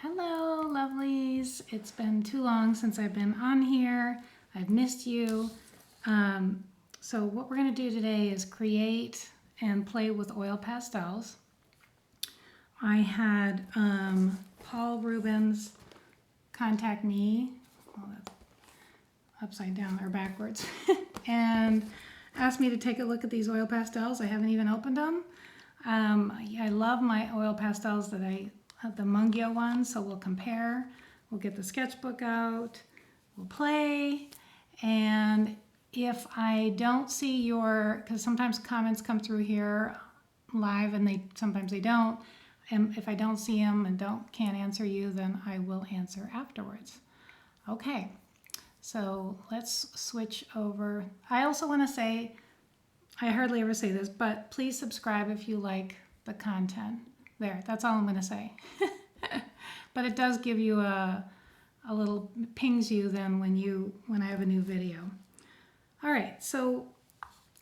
Hello, lovelies. It's been too long since I've been on here. I've missed you. So what we're going to do today is create and play with oil pastels. I had Paul Rubens contact me, well, that's upside down or backwards, and asked me to take a look at these oil pastels. I haven't even opened them. I love my oil pastels that I have, the Mungyo ones, so we'll compare. We'll get the sketchbook out, we'll play, and if I don't see your, because sometimes comments come through here live and sometimes they don't, and if I don't see them and can't answer you, then I will answer afterwards. Okay, so let's switch over. I also want to say, I hardly ever say this, but please subscribe if you like the content. There, that's all I'm going to say. But it does give you a little, pings you then when I have a new video. All right, so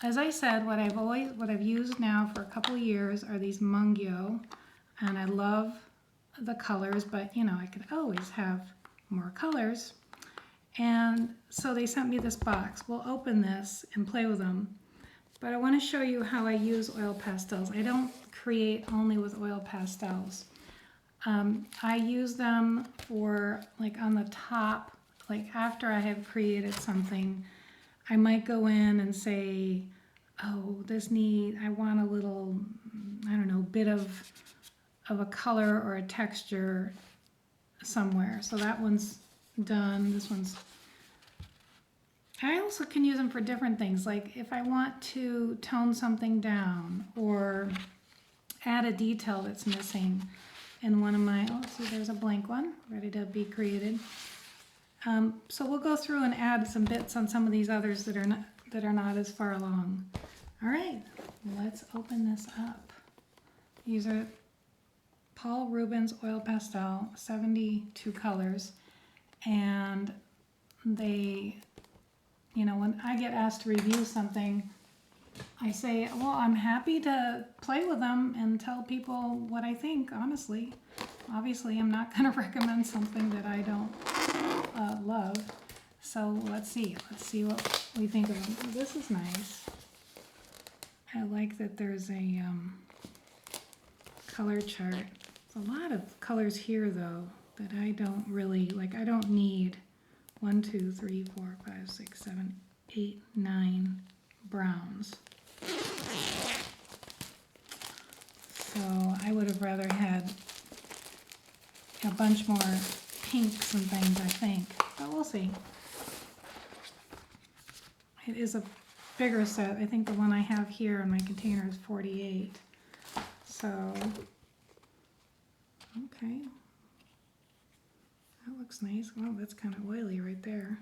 as I said, what I've used now for a couple of years are these Mungyo, and I love the colors, but you know, I could always have more colors. And so they sent me this box. We'll open this and play with them. But I want to show you how I use oil pastels. I don't create only with oil pastels. I use them for, like, on the top, like after I have created something, I might go in and say, oh, I want a little, I don't know, bit of a color or a texture somewhere. So that one's done. This one's, I also can use them for different things. Like if I want to tone something down or add a detail that's missing in one of my, oh, see, there's a blank one ready to be created. So we'll go through and add some bits on some of these others that are not as far along. All right, let's open this up. These are Paul Rubens oil pastel, 72 colors, and they, you know, when I get asked to review something, I say, well, I'm happy to play with them and tell people what I think, honestly. Obviously, I'm not going to recommend something that I don't love. So let's see what we think of them. This is nice. I like that there's a color chart. There's a lot of colors here, though, that I don't really, like, I don't need 1, 2, 3, 4, 5, 6, 7, 8, 9 browns. So I would have rather had a bunch more pinks and things, I think, but we'll see. It is a bigger set. I think the one I have here in my container is 48. So, okay. That looks nice. Well, that's kind of oily right there.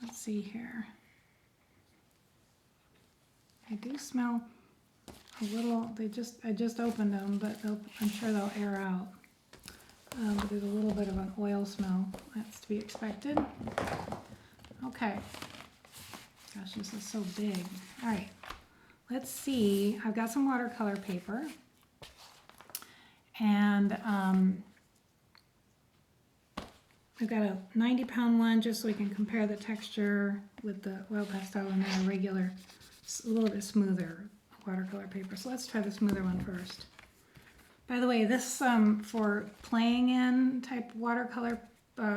Let's see here. I do smell a little, I just opened them, but I'm sure they'll air out. But there's a little bit of an oil smell. That's to be expected. Okay. Gosh, this is so big. All right. Let's see. I've got some watercolor paper. And I've got a 90-pound one just so we can compare the texture with the oil pastel and then a regular, a little bit smoother watercolor paper. So let's try the smoother one first. By the way, this for playing in type watercolor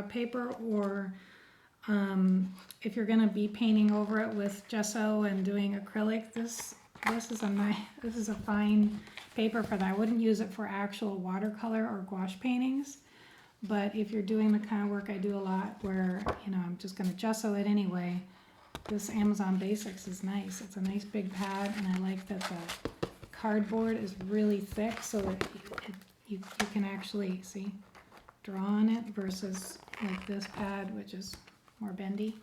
paper, or if you're going to be painting over it with gesso and doing acrylic, this is a fine paper for that. I wouldn't use it for actual watercolor or gouache paintings, but if you're doing the kind of work I do a lot where, you know, I'm just going to gesso it anyway, this Amazon Basics is nice. It's a nice big pad, and I like that the cardboard is really thick so that you can actually, see, draw on it versus like this pad, which is more bendy.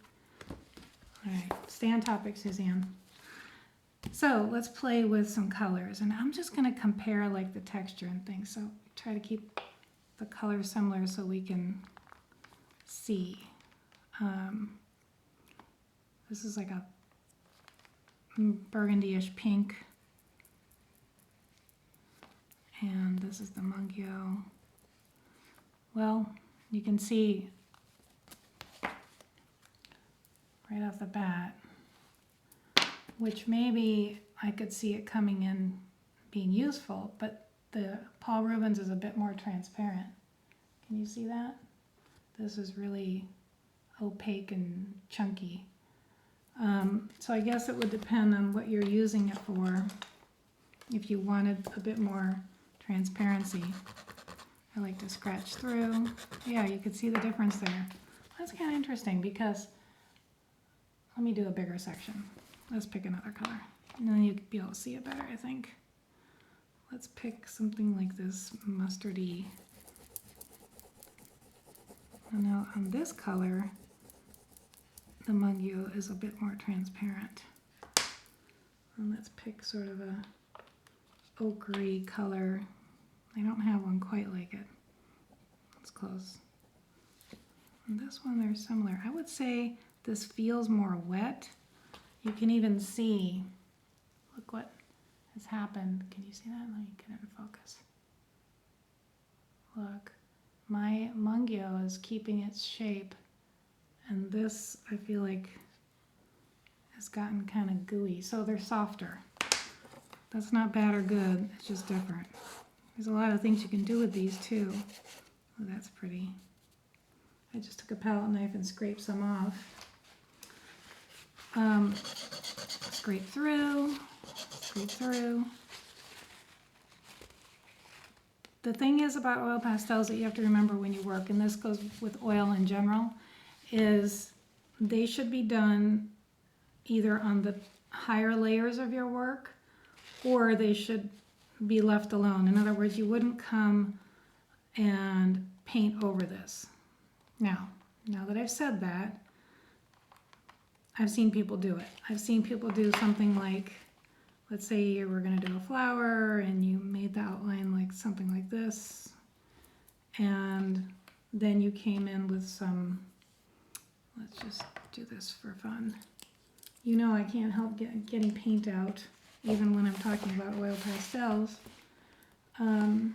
All right, stay on topic, Suzanne. So let's play with some colors, and I'm just going to compare like the texture and things. So try to keep the colors similar so we can see. This is like a burgundy-ish pink. And this is the Mungyo. Well, you can see right off the bat, which maybe I could see it coming in being useful, but the Paul Rubens is a bit more transparent. Can you see that? This is really opaque and chunky. So I guess it would depend on what you're using it for. If you wanted a bit more transparency, I like to scratch through. Yeah, you can see the difference there. That's kind of interesting because, let me do a bigger section. Let's pick another color. And then you'll be able to see it better, I think. Let's pick something like this mustardy. And now on this color, the Mungyo is a bit more transparent. And let's pick sort of a ochre color. I don't have one quite like it. It's close. And this one, they're similar. I would say this feels more wet. You can even see, look what has happened. Can you see that? Let me get it in focus. Look, my Mungyo is keeping its shape, and this, I feel like, has gotten kind of gooey. So they're softer. That's not bad or good, it's just different. There's a lot of things you can do with these too. Oh, that's pretty. I just took a palette knife and scraped some off. Scrape through, scrape through. The thing is about oil pastels that you have to remember when you work, and this goes with oil in general, is they should be done either on the higher layers of your work, or they should be left alone. In other words, you wouldn't come and paint over this. Now that I've said that, I've seen people do it. I've seen people do something like, let's say you were going to do a flower and you made the outline like something like this, and then you came in with some, let's just do this for fun. You know I can't help getting paint out even when I'm talking about oil pastels. Let me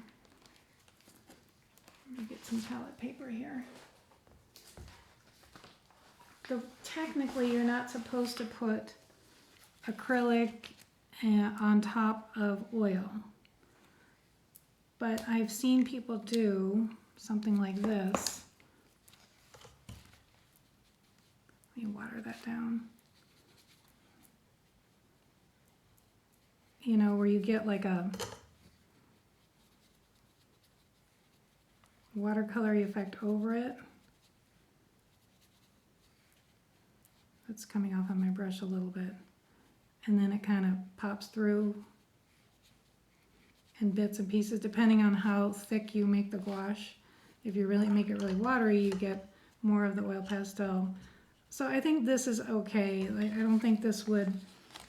get some palette paper here. So technically you're not supposed to put acrylic on top of oil, but I've seen people do something like this. Let me water that down. You know, where you get like a watercolor effect over it. It's coming off on my brush a little bit. And then it kind of pops through in bits and pieces, depending on how thick you make the gouache. If you really make it really watery, you get more of the oil pastel. So I think this is okay. Like, I don't think this would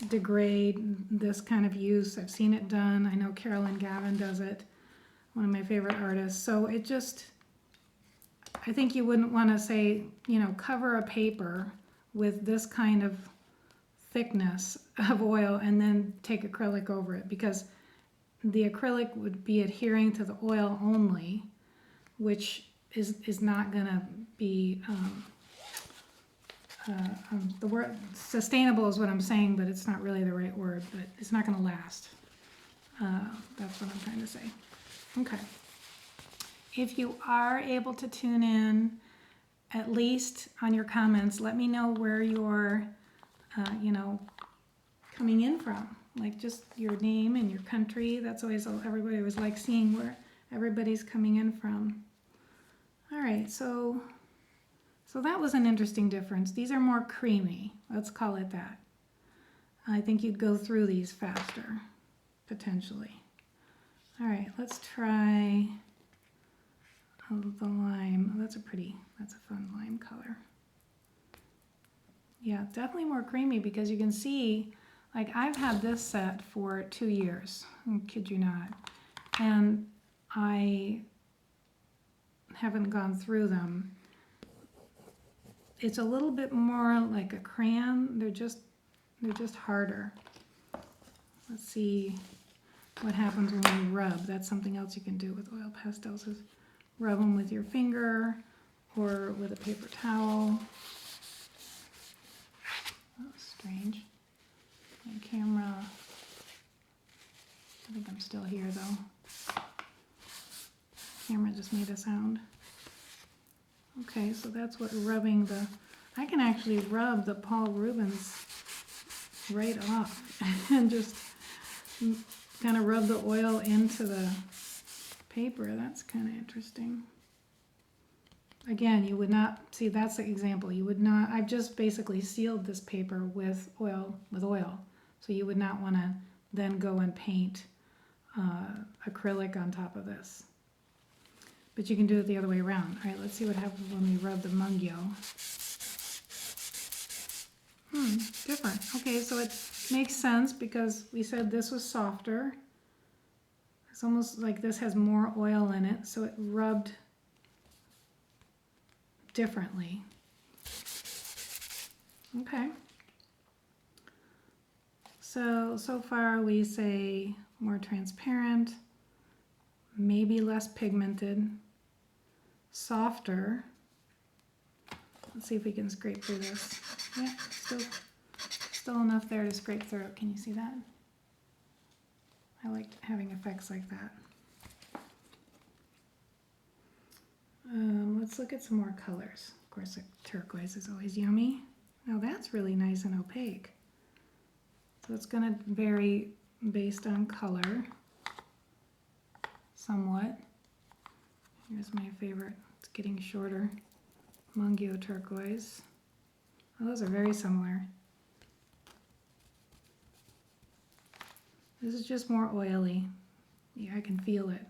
degrade this kind of use. I've seen it done. I know Carolyn Gavin does it, one of my favorite artists. So it just, I think you wouldn't want to say, you know, cover a paper with this kind of thickness of oil and then take acrylic over it, because the acrylic would be adhering to the oil only, which is not going to be the word sustainable is what I'm saying, but it's not really the right word, but it's not going to last. That's what I'm trying to say. Okay. If you are able to tune in, at least on your comments, let me know where you're, coming in from. Like just your name and your country. That's always, everybody always likes seeing where everybody's coming in from. All right, so that was an interesting difference. These are more creamy, let's call it that. I think you'd go through these faster, potentially. All right, let's try the lime. Oh, that's a fun lime color. Yeah, definitely more creamy, because you can see, like, I've had this set for 2 years, I kid you not, and I haven't gone through them. It's a little bit more like a crayon. They're just harder. Let's see. what happens when you rub. That's something else you can do with oil pastels, is rub them with your finger or with a paper towel. Oh, strange. My camera. I think I'm still here though. Camera just made a sound. Okay, so that's what rubbing the, I can actually rub the Paul Rubens right off and just kind of rub the oil into the paper. That's kind of interesting. Again, you would not, see, that's the example. You would not, I've just basically sealed this paper with oil. So you would not want to then go and paint acrylic on top of this. But you can do it the other way around. All right, let's see what happens when we rub the mungyo. Different. Okay, so it makes sense because we said this was softer. It's almost like this has more oil in it, so it rubbed differently. Okay. So far we say more transparent, maybe less pigmented, softer. Let's see if we can scrape through this. Yeah, still enough there to scrape through. Can you see that? I like having effects like that. Let's look at some more colors. Of course, turquoise is always yummy. Now that's really nice and opaque. So it's going to vary based on color somewhat. Here's my favorite. It's getting shorter. Mungyo turquoise. Oh, those are very similar. This is just more oily. Yeah, I can feel it.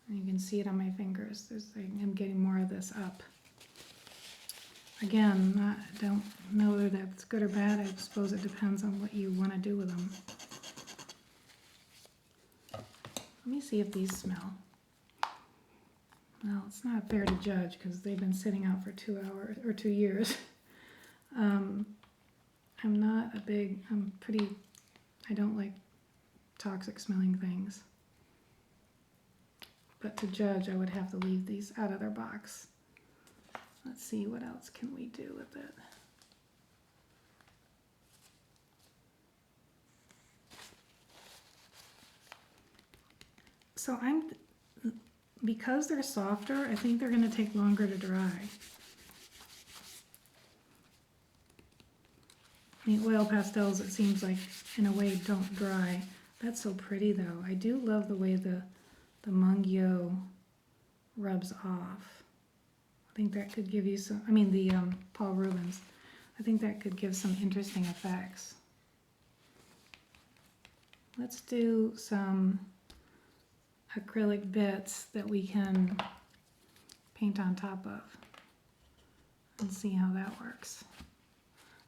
And you can see it on my fingers. I'm getting more of this up. Again, I don't know whether that's good or bad. I suppose it depends on what you want to do with them. Let me see if these smell. Well, it's not fair to judge because they've been sitting out for 2 hours or 2 years. I don't like toxic smelling things. But to judge, I would have to leave these out of their box. Let's see, what else can we do with it? So because they're softer, I think they're going to take longer to dry. I mean, oil pastels, it seems like, in a way, don't dry. That's so pretty, though. I do love the way the mungyo rubs off. I think that could give you some, I mean, the Paul Rubens. I think that could give some interesting effects. Let's do some acrylic bits that we can paint on top of and see how that works.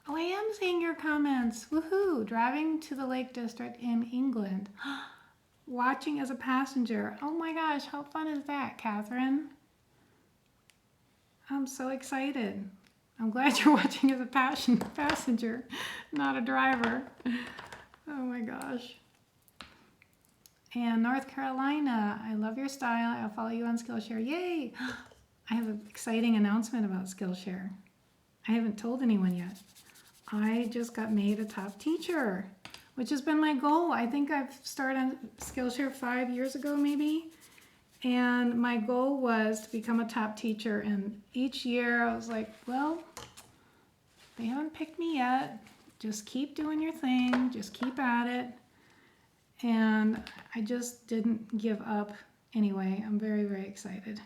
Oh, I am seeing your comments. Woohoo! Driving to the Lake District in England. Watching as a passenger. Oh my gosh, how fun is that, Catherine? I'm so excited. I'm glad you're watching as a passenger, not a driver. Oh my gosh. And North Carolina, I love your style. I'll follow you on Skillshare. Yay! I have an exciting announcement about Skillshare. I haven't told anyone yet. I just got made a top teacher, which has been my goal. I think I've started on Skillshare 5 years ago, maybe. And my goal was to become a top teacher. And each year I was like, well, they haven't picked me yet. Just keep doing your thing. Just keep at it. And I just didn't give up anyway. I'm very, very excited.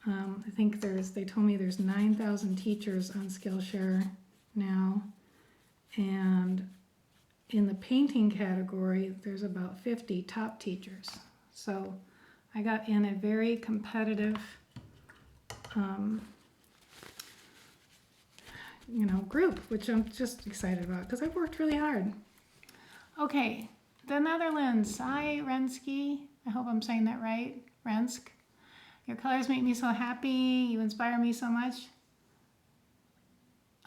I think they told me there's 9,000 teachers on Skillshare now. And in the painting category, there's about 50 top teachers. So I got in a very competitive, group, which I'm just excited about because I've worked really hard. Okay, the Netherlands. Hi, Renski. I hope I'm saying that right. Rensk. Your colors make me so happy. You inspire me so much.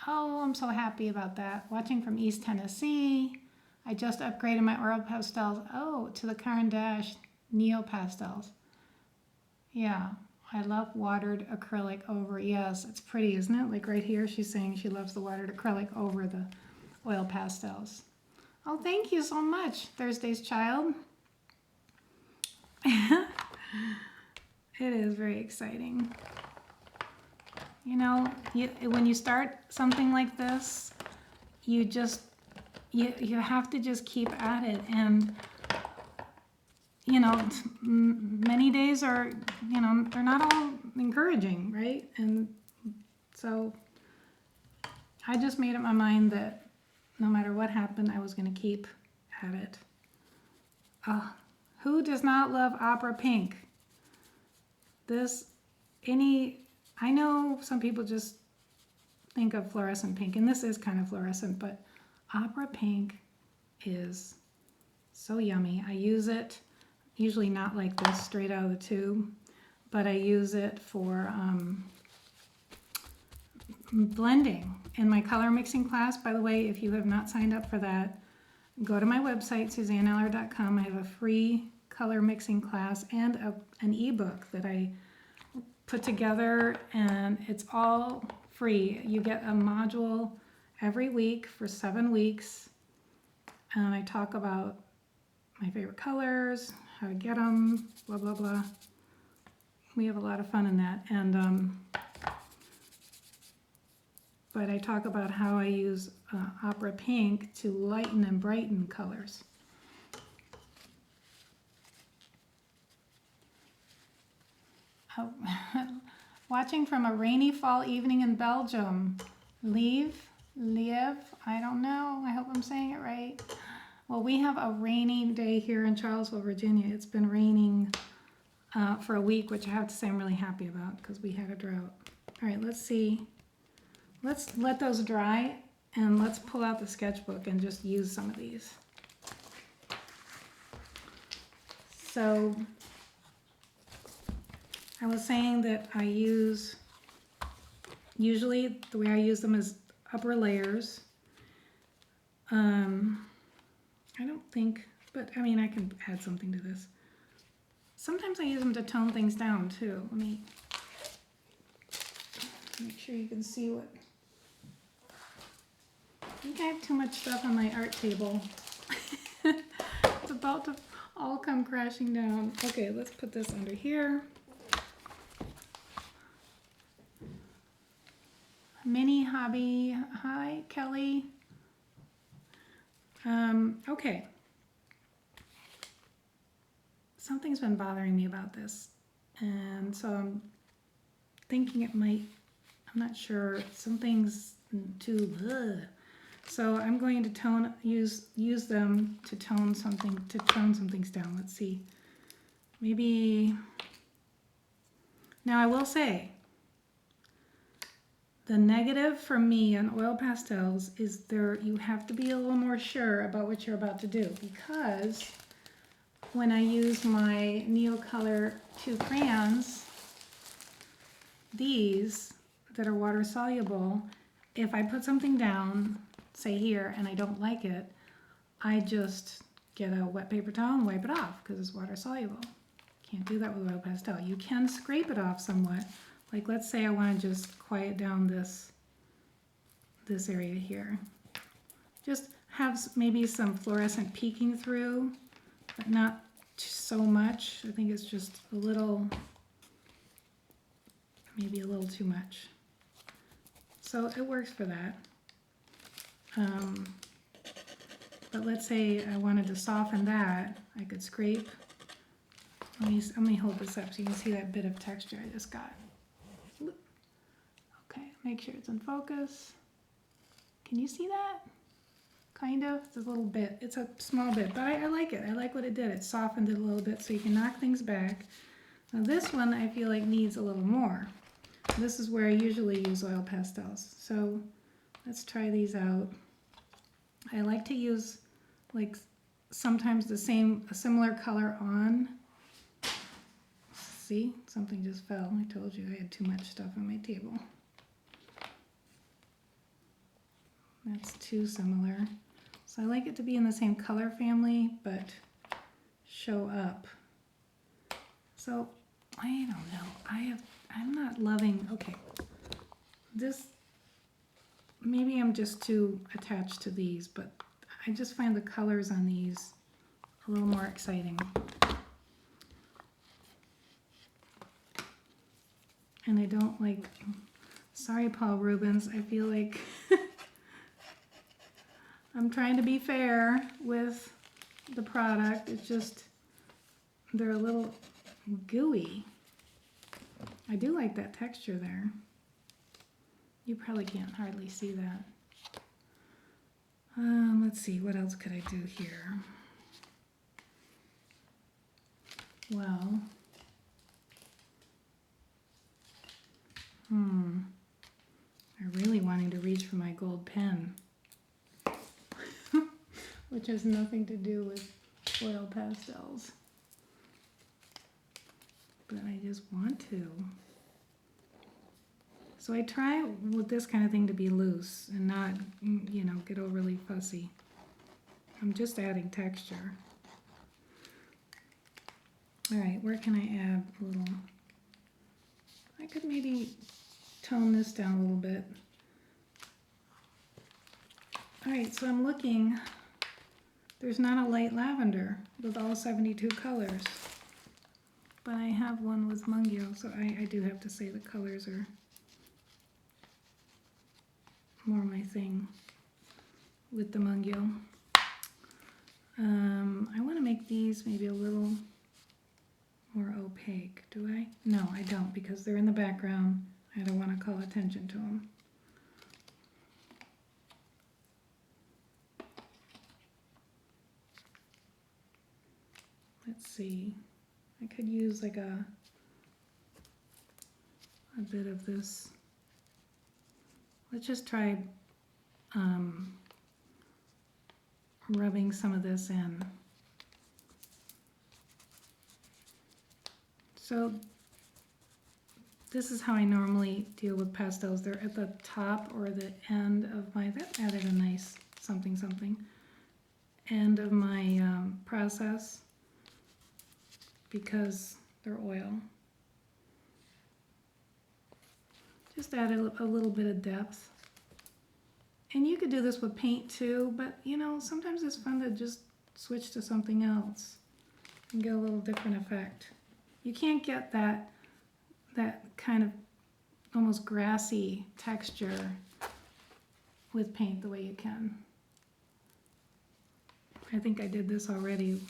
Oh, I'm so happy about that. Watching from East Tennessee. I just upgraded my Oil Pastels, to the Caran d'Ache Neo Pastels. Yeah, I love watered acrylic over. Yes, it's pretty, isn't it? Like right here, she's saying she loves the watered acrylic over the oil pastels. Oh, thank you so much, Thursday's Child. It is very exciting. You know, when you start something like this, you have to just keep at it. And, you know, many days are, you know, they're not all encouraging, right? And so I just made up my mind that no matter what happened, I was going to keep at it. Who does not love opera pink? I know some people just think of fluorescent pink, and this is kind of fluorescent, but opera pink is so yummy. I use it, usually not like this, straight out of the tube, but I use it for blending in my color mixing class. By the way, if you have not signed up for that, go to my website, SuzanneAllard.com. I have a free color mixing class and an ebook that I put together, and it's all free. You get a module every week for 7 weeks, and I talk about my favorite colors, how to get them, blah, blah, blah. We have a lot of fun in that. And but I talk about how I use opera pink to lighten and brighten colors. Watching from a rainy fall evening in Belgium. Liv, I don't know. I hope I'm saying it right. Well, we have a rainy day here in Charlottesville, Virginia. It's been raining for a week, which I have to say I'm really happy about because we had a drought. All right, let's see. Let's let those dry, and let's pull out the sketchbook and just use some of these. So I was saying that I usually the way I use them is upper layers. I don't think, but I mean, I can add something to this. Sometimes I use them to tone things down too. Let me make sure you can see what. I think I have too much stuff on my art table. It's about to all come crashing down. Okay, let's put this under here. Mini hobby. Hi, Kelly. Okay. Something's been bothering me about this, and so I'm thinking it might, I'm not sure, something's too, so I'm going to use them to tone some things down. Let's see. Maybe, now I will say, the negative for me on oil pastels is you have to be a little more sure about what you're about to do, because when I use my Neocolor 2 crayons, these that are water soluble, if I put something down, say here, and I don't like it, I just get a wet paper towel and wipe it off because it's water soluble. Can't do that with oil pastel. You can scrape it off somewhat. Like let's say I want to just quiet down this area here. Just have maybe some fluorescent peeking through, but not so much. I think it's just a little, maybe a little too much. So it works for that. But let's say I wanted to soften that, I could scrape. Let me hold this up so you can see that bit of texture I just got. Okay, make sure it's in focus. Can you see that? Kind of, it's a little bit, it's a small bit, but I like it. I like what it did. It softened it a little bit so you can knock things back. Now this one I feel like needs a little more. This is where I usually use oil pastels. So let's try these out. I like to use like sometimes a similar color on. See, something just fell. I told you I had too much stuff on my table. That's too similar. So I like it to be in the same color family, but show up. So I don't know. I'm not loving, okay, this, maybe I'm just too attached to these, but I just find the colors on these a little more exciting. And I don't like, sorry Paul Rubens, I feel like I'm trying to be fair with the product. It's just, they're a little gooey. I do like that texture there. You probably can't hardly see that. Let's see, what else could I do here? Well, I'm really wanting to reach for my gold pen, which has nothing to do with oil pastels, but I just want to. So I try with this kind of thing to be loose and not, you know, get overly fussy. I'm just adding texture. All right, where can I add a little? I could maybe tone this down a little bit. All right, so I'm looking. There's not a light lavender with all 72 colors, but I have one with Mungyo, so I do have to say the colors are more my thing with the Mungyo. I want to make these maybe a little more opaque. Do I? No, I don't, because they're in the background. I don't want to call attention to them. Let's see. I could use like a bit of this. Let's just try rubbing some of this in. So this is how I normally deal with pastels. They're at the top or the end of my, that added a nice something something, end of my process, because they're oil. Just add a little bit of depth. And you could do this with paint too, but you know, sometimes it's fun to just switch to something else and get a little different effect. You can't get that kind of almost grassy texture with paint the way you can. I think I did this already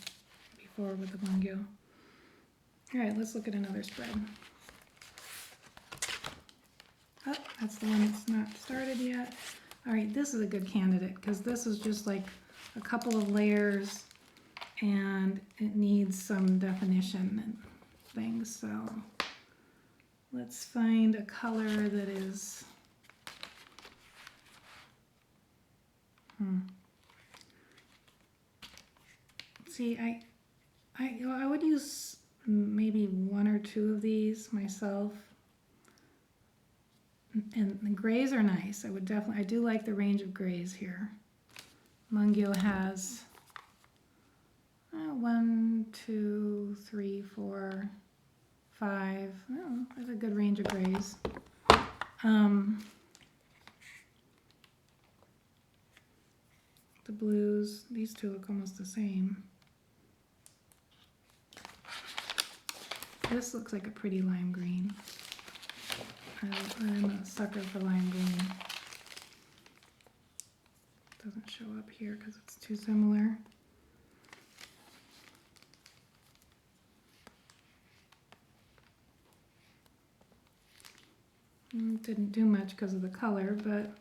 before with the Mungyo. All right, let's look at another spread. Oh, that's the one that's not started yet. All right, this is a good candidate because this is just like a couple of layers and it needs some definition and things. So let's find a color that is, see, I would use maybe one or two of these myself. And the grays are nice. I do like the range of grays here. Mungyo has 1, 2, 3, 4, 5. Oh, that's a good range of grays. The blues, these two look almost the same. This looks like a pretty lime green. I'm a sucker for lime green. Doesn't show up here because it's too similar. Didn't do much because of the color, but,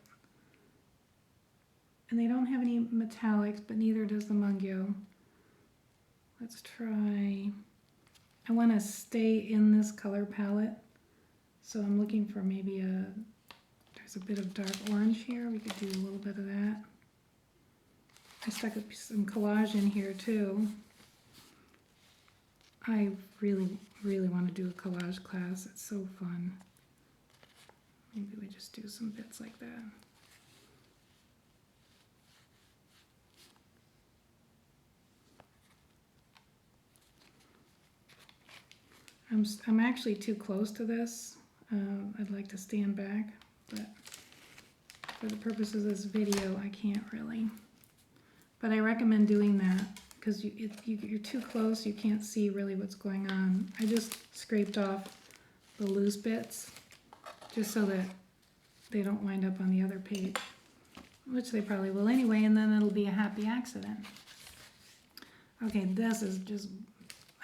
and they don't have any metallics, but neither does the Mungyo. Let's try, I want to stay in this color palette. So I'm looking for maybe there's a bit of dark orange here. We could do a little bit of that. I stuck some collage in here too. I really, really want to do a collage class. It's so fun. Maybe we just do some bits like that. I'm actually too close to this. I'd like to stand back, but for the purposes of this video, I can't really. But I recommend doing that because you're too close, you can't see really what's going on. I just scraped off the loose bits just so that they don't wind up on the other page, which they probably will anyway, and then it'll be a happy accident. Okay, this is just,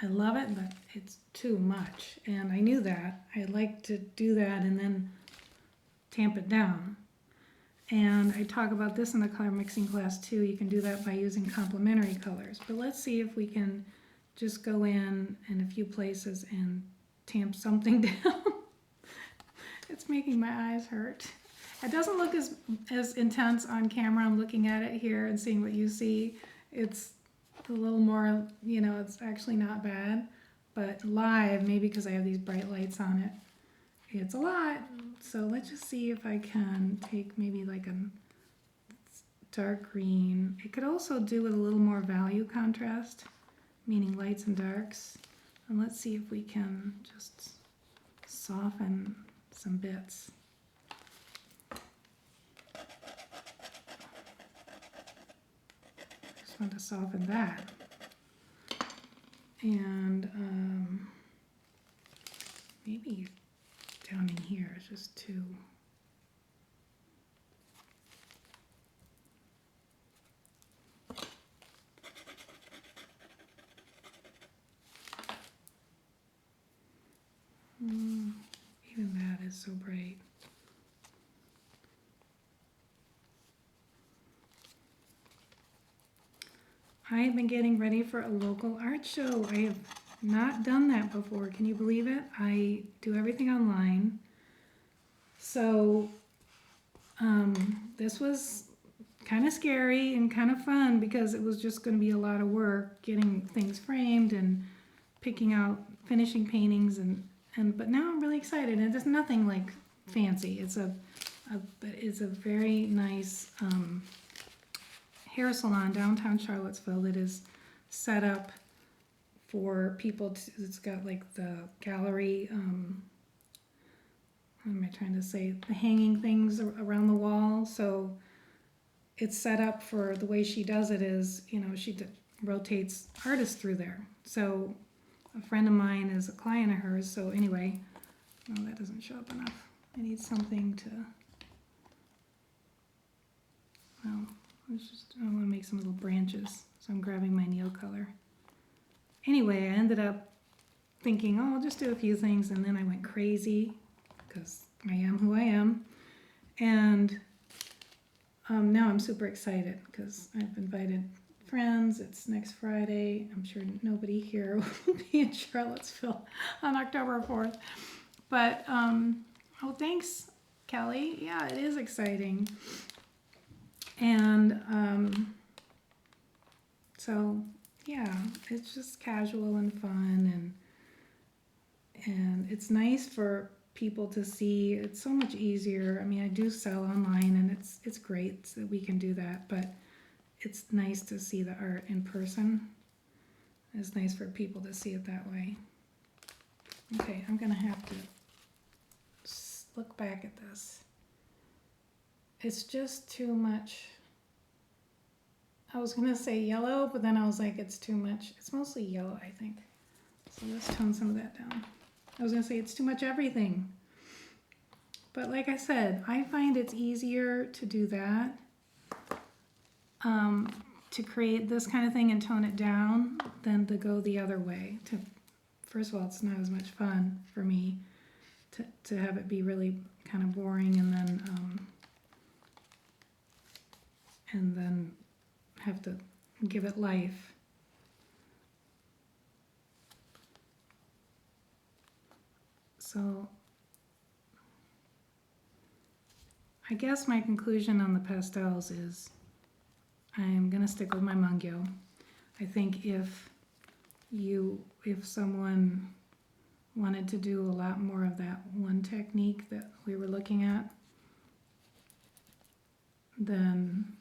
I love it, but it's too much, and I knew that. I like to do that and then tamp it down. And I talk about this in the color mixing class too. You can do that by using complementary colors. But let's see if we can just go in a few places and tamp something down. It's making my eyes hurt. It doesn't look as intense on camera. I'm looking at it here and seeing what you see. It's a little more, you know, it's actually not bad. But live, maybe because I have these bright lights on it, it's a lot. So let's just see if I can take maybe like a dark green. It could also do with a little more value contrast, meaning lights and darks. And let's see if we can just soften some bits. Just want to soften that. And maybe down in here is just too. Even that is so bright. I have been getting ready for a local art show. I have not done that before. Can you believe it? I do everything online. So this was kind of scary and kind of fun because it was just going to be a lot of work getting things framed and picking out finishing paintings but now I'm really excited, and it's nothing like fancy. It's a very nice hair salon downtown Charlottesville that is set up for people to, it's got like the gallery, what am I trying to say, the hanging things around the wall. So it's set up for, the way she does it is, you know, she rotates artists through there. So a friend of mine is a client of hers. So anyway, no, that doesn't show up enough. I need something to, well, I want to make some little branches. So I'm grabbing my nail color. Anyway, I ended up thinking, oh, I'll just do a few things, and then I went crazy because I am who I am. And now I'm super excited because I've invited friends. It's next Friday. I'm sure nobody here will be in Charlottesville on October 4th. But, oh, thanks, Kelly. Yeah, it is exciting. And so, yeah, it's just casual and fun, and it's nice for people to see. It's so much easier. I mean, I do sell online, and it's great that we can do that, but it's nice to see the art in person. It's nice for people to see it that way. Okay, I'm gonna have to look back at this. It's just too much. I was gonna say yellow, but then I was like, it's too much. It's mostly yellow, I think. So let's tone some of that down. I was gonna say it's too much everything. But like I said, I find it's easier to do that, to create this kind of thing and tone it down than to go the other way. First of all, it's not as much fun for me to have it be really kind of boring and then have to give it life. So I guess my conclusion on the pastels is I'm gonna stick with my Mungyo. I think if someone wanted to do a lot more of that one technique that we were looking at, then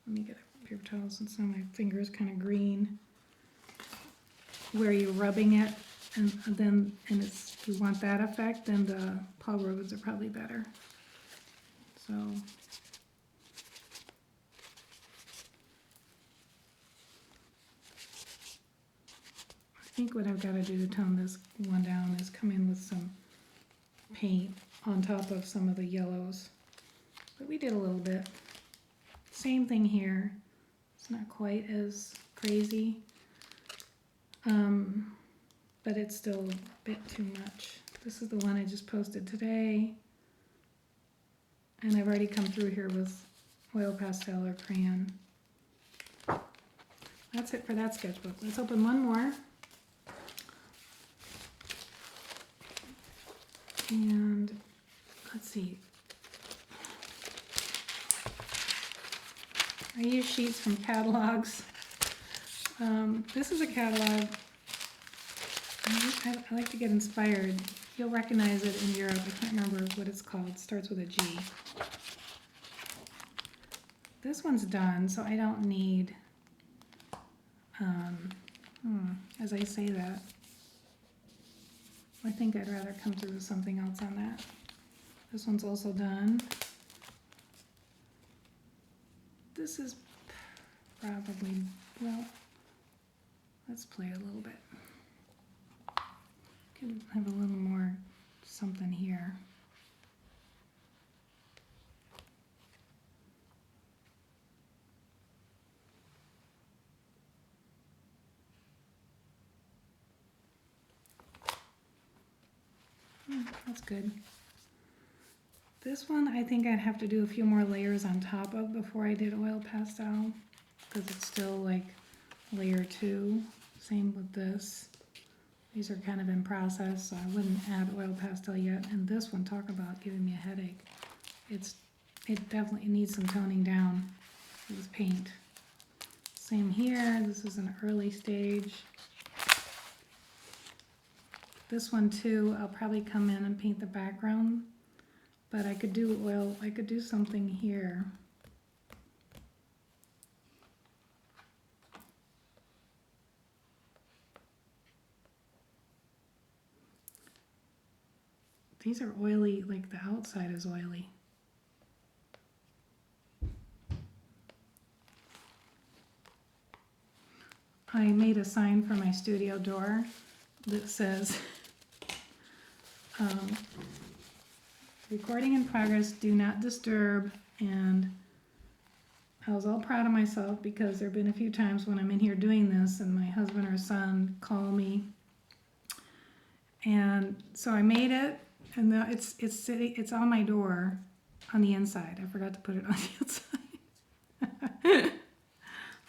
let me get a paper towel since now my finger is kind of green, where you're rubbing it And then, and it's, if you want that effect, then the Paul Rogans are probably better. So. I think what I've got to do to tone this one down is come in with some paint on top of some of the yellows. But we did a little bit. Same thing here. It's not quite as crazy. But it's still a bit too much. This is the one I just posted today. And I've already come through here with oil pastel or crayon. That's it for that sketchbook. Let's open one more. And let's see. I use sheets from catalogs. This is a catalog. I like to get inspired. You'll recognize it in Europe. I can't remember what it's called. It starts with a G. This one's done, so I don't need, as I say that, I think I'd rather come through with something else on that. This one's also done. This is probably, well, let's play a little bit. Could have a little more something here. That's good. This one I think I'd have to do a few more layers on top of before I did oil pastel, because it's still like layer 2. Same with this. These are kind of in process, so I wouldn't add oil pastel yet. And this one, talk about giving me a headache. It definitely needs some toning down with paint. Same here, this is an early stage. This one too, I'll probably come in and paint the background, but I could do oil, I could do something here. These are oily, like the outside is oily. I made a sign for my studio door that says, recording in progress, do not disturb. And I was all proud of myself because there have been a few times when I'm in here doing this and my husband or son call me. And so I made it, and it's sitting, it's on my door on the inside. I forgot to put it on the outside.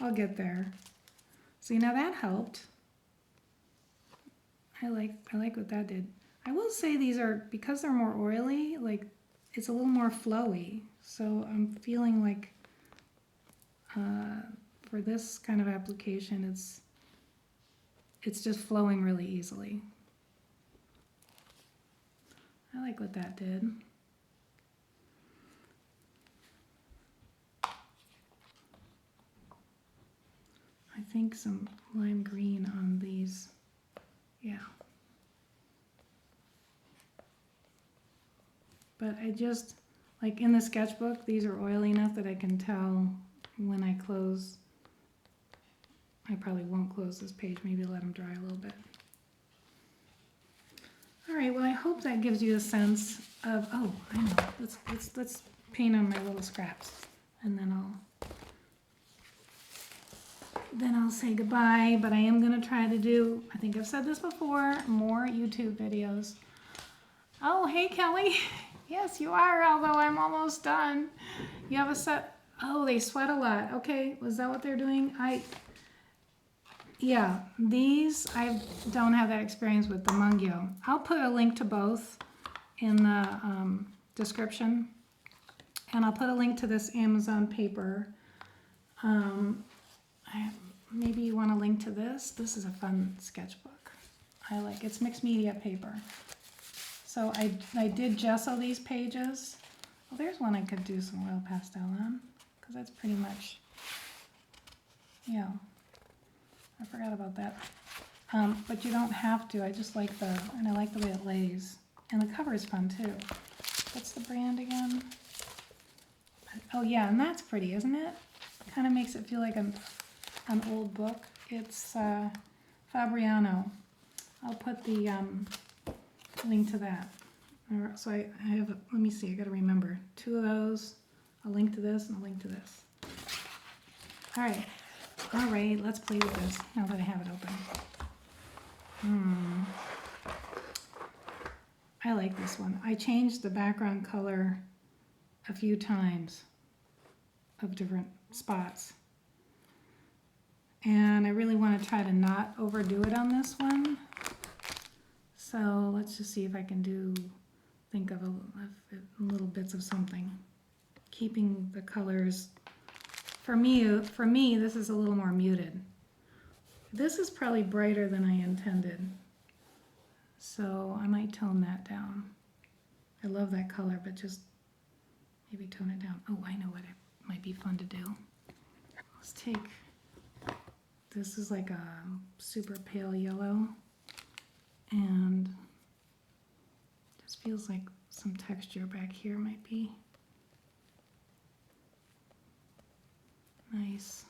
I'll get there. See, now that helped. I like what that did. I will say these are, because they're more oily, like it's a little more flowy. So I'm feeling like for this kind of application, it's just flowing really easily. I like what that did. I think some lime green on these. Yeah. But I just, like in the sketchbook, these are oily enough that I can tell when I close. I probably won't close this page, maybe let them dry a little bit. All right, well I hope that gives you a sense of, oh, I know, let's paint on my little scraps, and then I'll say goodbye, but I am gonna try to do, I think I've said this before, more YouTube videos. Oh, hey Kelly. Yes, you are, although I'm almost done. You have a set, oh, they sweat a lot. Okay, was that what they're doing? Yeah, these, I don't have that experience with the Mungyo. I'll put a link to both in the description. And I'll put a link to this Amazon paper. Maybe you want a link to this. This is a fun sketchbook. I like, it's mixed media paper. So I did gesso these pages. Well, there's one I could do some oil pastel on, because that's pretty much, yeah. I forgot about that. but you don't have to. I just like and I like the way it lays. And the cover is fun too. What's the brand again? Oh yeah, and that's pretty, isn't it? Kind of makes it feel like an old book. It's Fabriano. I'll put the link to that. So I have, let me see, I gotta remember. 2 of those, a link to this and a link to this. All right, let's play with this now that I have it open. I like this one. I changed the background color a few times of different spots. And I really want to try to not overdo it on this one. So let's just see if I can think of little bits of something. Keeping the colors, for me, this is a little more muted. This is probably brighter than I intended. So I might tone that down. I love that color, but just maybe tone it down. Oh, I know what it might be fun to do. Let's take, this is like a super pale yellow, and just feels like some texture back here might be nice.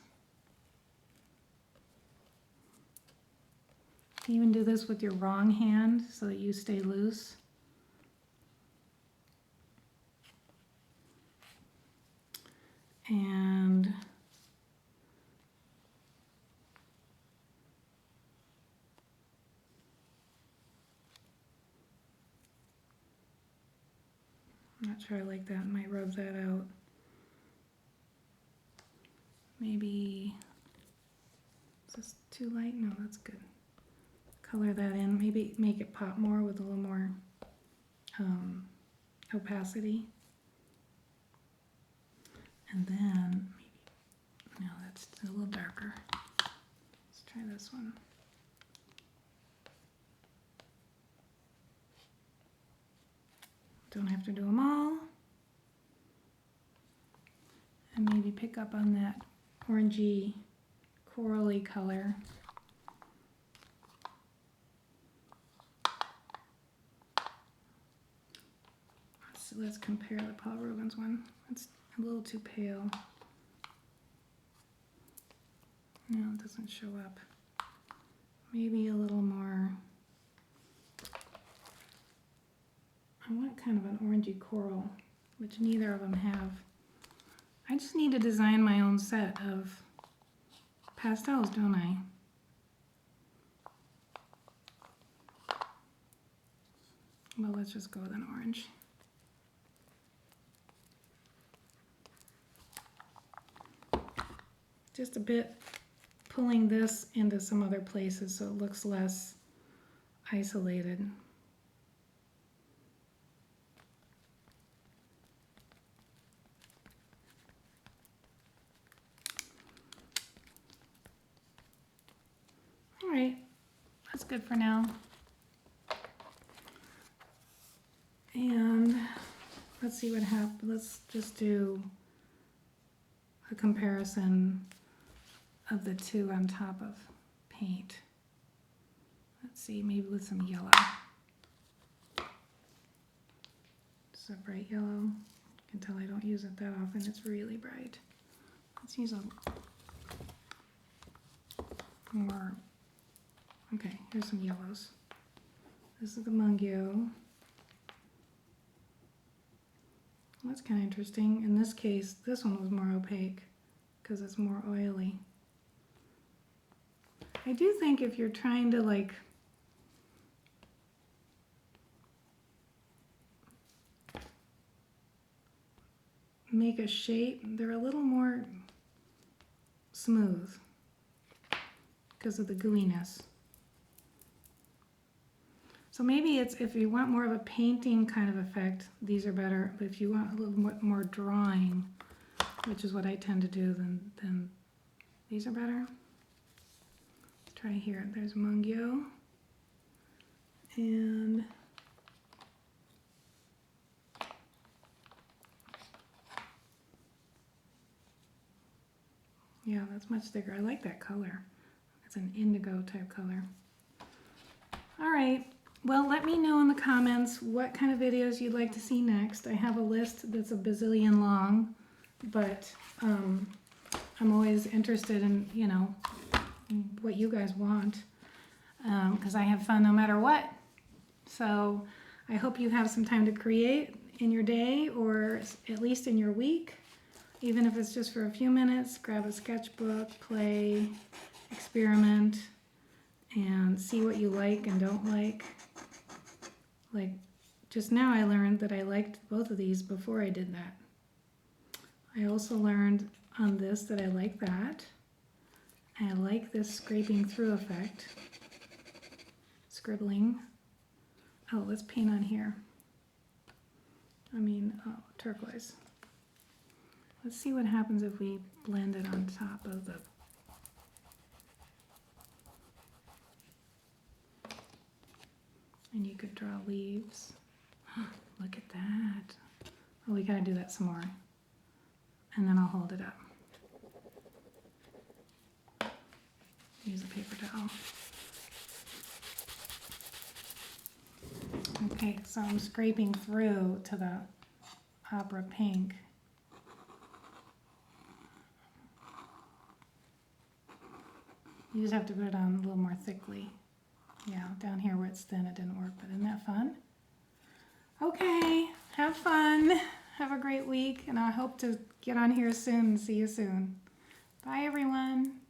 You can even do this with your wrong hand so that you stay loose. And I'm not sure I like that. I might rub that out. Maybe, is this too light? No, that's good. Color that in, maybe make it pop more with a little more opacity. And then, maybe, no, that's a little darker. Let's try this one. Don't have to do them all. And maybe pick up on that orangey, corally color. Let's compare the Paul Rubens one. It's a little too pale. No, it doesn't show up. Maybe a little more. I want kind of an orangey coral, which neither of them have. I just need to design my own set of pastels, don't I? Well, let's just go with an orange. Just a bit pulling this into some other places so it looks less isolated. All right, that's good for now. And let's see what happens. Let's just do a comparison of the two on top of paint. Let's see, maybe with some yellow. It's a bright yellow. You can tell I don't use it that often. It's really bright. Let's use a more. Okay, here's some yellows. This is the Mungyo. That's kind of interesting. In this case, this one was more opaque because it's more oily. I do think if you're trying to like make a shape, they're a little more smooth because of the gooiness. So maybe it's, if you want more of a painting kind of effect, these are better. But if you want a little more drawing, which is what I tend to do, then these are better. Let's try here. There's Mungyo. And yeah, that's much thicker. I like that color. It's an indigo type color. All right. Well, let me know in the comments what kind of videos you'd like to see next. I have a list that's a bazillion long, but I'm always interested in, you know, what you guys want, because I have fun no matter what. So I hope you have some time to create in your day, or at least in your week, even if it's just for a few minutes. Grab a sketchbook, play, experiment, and see what you like and don't like. Like, just now I learned that I liked both of these before I did that. I also learned on this that I like that. And I like this scraping through effect. Scribbling. Oh, let's paint on here. Turquoise. Let's see what happens if we blend it on top of the... And you could draw leaves. Look at that. Oh, we gotta do that some more. And then I'll hold it up. Use a paper towel. Okay, so I'm scraping through to the opera pink. You just have to put it on a little more thickly. Yeah, down here where it's thin, it didn't work, but isn't that fun? Okay, have fun. Have a great week, and I hope to get on here soon and see you soon. Bye, everyone.